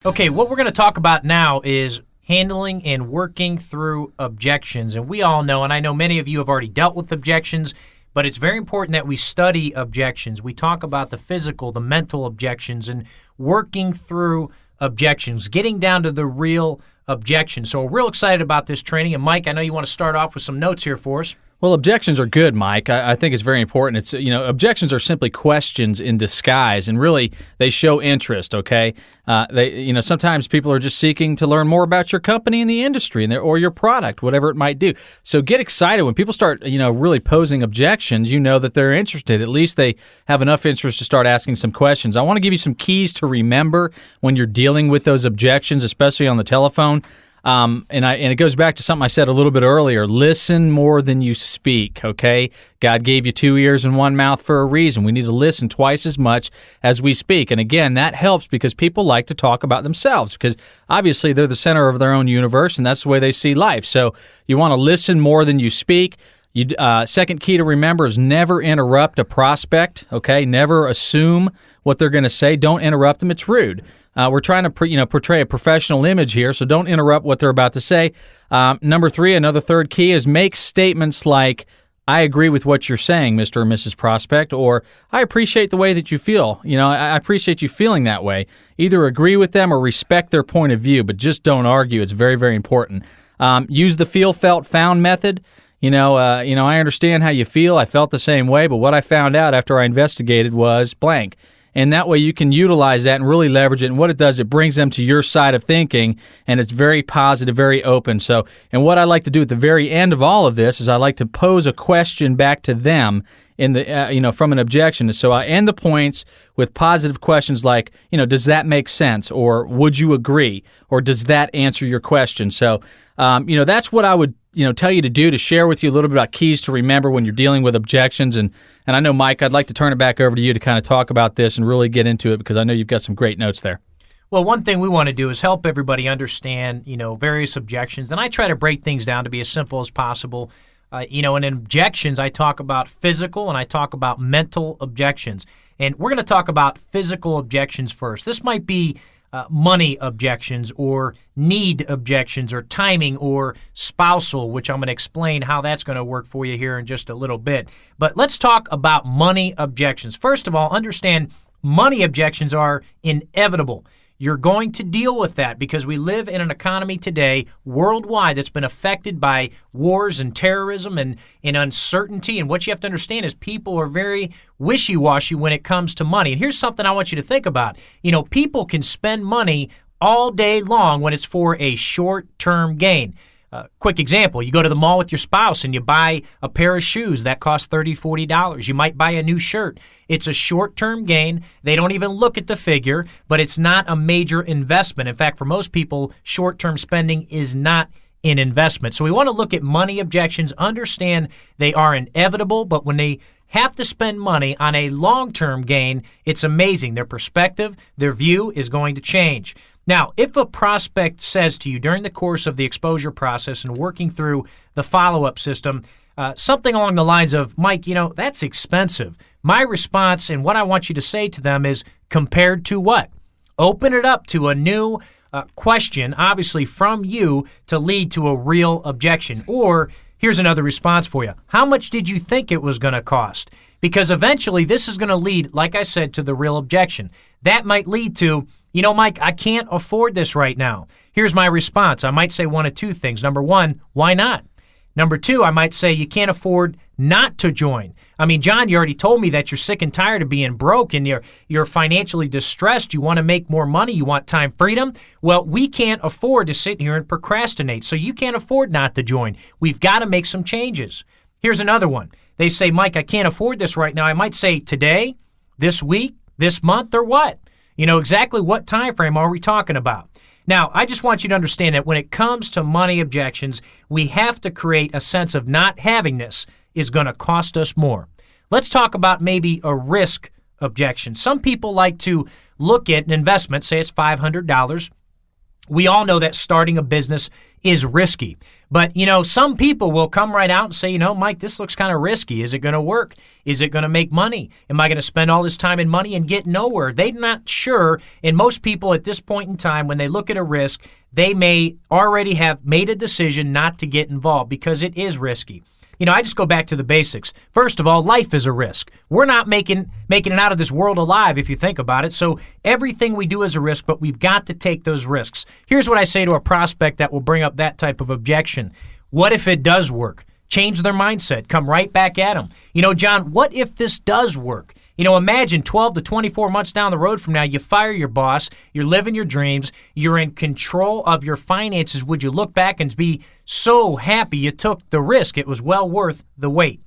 Okay, what we're going to talk about now is handling and working through objections. And we all know, and I know many of you have already dealt with objections, but it's very important that we study objections. We talk about the physical, the mental objections, and working through objections, getting down to the real objections. So we're real excited about this training. And Mike, I know you want to start off with some notes here for us. Well, objections are good, Mike. I think it's very important. It's objections are simply questions in disguise, and really they show interest. Okay, sometimes people are just seeking to learn more about your company and the industry, or your product, whatever it might do. So get excited when people start, really posing objections. You know that they're interested. At least they have enough interest to start asking some questions. I want to give you some keys to remember when you're dealing with those objections, especially on the telephone. And it goes back to something I said a little bit earlier. Listen more than you speak, okay? God gave you 2 ears and 1 mouth for a reason. We need to listen twice as much as we speak. And again, that helps because people like to talk about themselves because obviously they're the center of their own universe and that's the way they see life. So you want to listen more than you speak. Second key to remember is never interrupt a prospect, okay? Never assume what they're going to say. Don't interrupt them. It's rude. We're trying to portray a professional image here, so don't interrupt what they're about to say. Number 3, another third key is make statements like, I agree with what you're saying, Mr. or Mrs. Prospect, or I appreciate the way that you feel. I appreciate you feeling that way. Either agree with them or respect their point of view, but just don't argue. It's very, very important. Use the feel, felt, found method. I understand how you feel. I felt the same way, but what I found out after I investigated was blank. And that way you can utilize that and really leverage it. And what it does, it brings them to your side of thinking, and it's very positive, very open. So, and what I like to do at the very end of all of this is I like to pose a question back to them in the, from an objection. So I end the points with positive questions like, does that make sense? Or would you agree? Or does that answer your question? So, that's what I would, tell you to do, to share with you a little bit about keys to remember when you're dealing with objections. And I know, Mike, I'd like to turn it back over to you to kind of talk about this and really get into it because I know you've got some great notes there. Well, one thing we want to do is help everybody understand, various objections. And I try to break things down to be as simple as possible. And in objections, I talk about physical and I talk about mental objections. And we're going to talk about physical objections first. This might be money objections or need objections or timing or spousal, which I'm going to explain how that's going to work for you here in just a little bit. But let's talk about money objections. First of all, understand money objections are inevitable. You're going to deal with that because we live in an economy today worldwide that's been affected by wars and terrorism and uncertainty. And what you have to understand is people are very wishy-washy when it comes to money. And here's something I want you to think about. People can spend money all day long when it's for a short-term gain. Quick example, you go to the mall with your spouse and you buy a pair of shoes that cost $30, $40. You might buy a new shirt. It's a short-term gain. They don't even look at the figure, but it's not a major investment. In fact, for most people, short-term spending is not an investment. So we want to look at money objections, understand they are inevitable, but when they have to spend money on a long-term gain, it's amazing. Their perspective, their view is going to change. Now, if a prospect says to you during the course of the exposure process and working through the follow-up system, something along the lines of, Mike, that's expensive. My response and what I want you to say to them is, compared to what? Open it up to a new question, obviously from you, to lead to a real objection. Or here's another response for you. How much did you think it was going to cost? Because eventually this is going to lead, like I said, to the real objection. That might lead to, Mike, I can't afford this right now. Here's my response. I might say one of two things. Number one, why not? Number two, I might say you can't afford not to join. I mean, John, you already told me that you're sick and tired of being broke and you're financially distressed. You want to make more money. You want time freedom. Well, we can't afford to sit here and procrastinate. So you can't afford not to join. We've got to make some changes. Here's another one. They say, Mike, I can't afford this right now. I might say today, this week, this month, or what? Exactly what time frame are we talking about? Now, I just want you to understand that when it comes to money objections, we have to create a sense of not having this is going to cost us more. Let's talk about maybe a risk objection. Some people like to look at an investment, say it's $500, We all know that starting a business is risky. But, some people will come right out and say, Mike, this looks kind of risky. Is it going to work? Is it going to make money? Am I going to spend all this time and money and get nowhere? They're not sure. And most people at this point in time, when they look at a risk, they may already have made a decision not to get involved because it is risky. I just go back to the basics. First of all, life is a risk. We're not making it out of this world alive if you think about it. So everything we do is a risk, but we've got to take those risks. Here's what I say to a prospect that will bring up that type of objection. What if it does work? Change their mindset. Come right back at them. John, what if this does work? Imagine 12 to 24 months down the road from now, you fire your boss, you're living your dreams, you're in control of your finances. Would you look back and be so happy you took the risk? It was well worth the wait.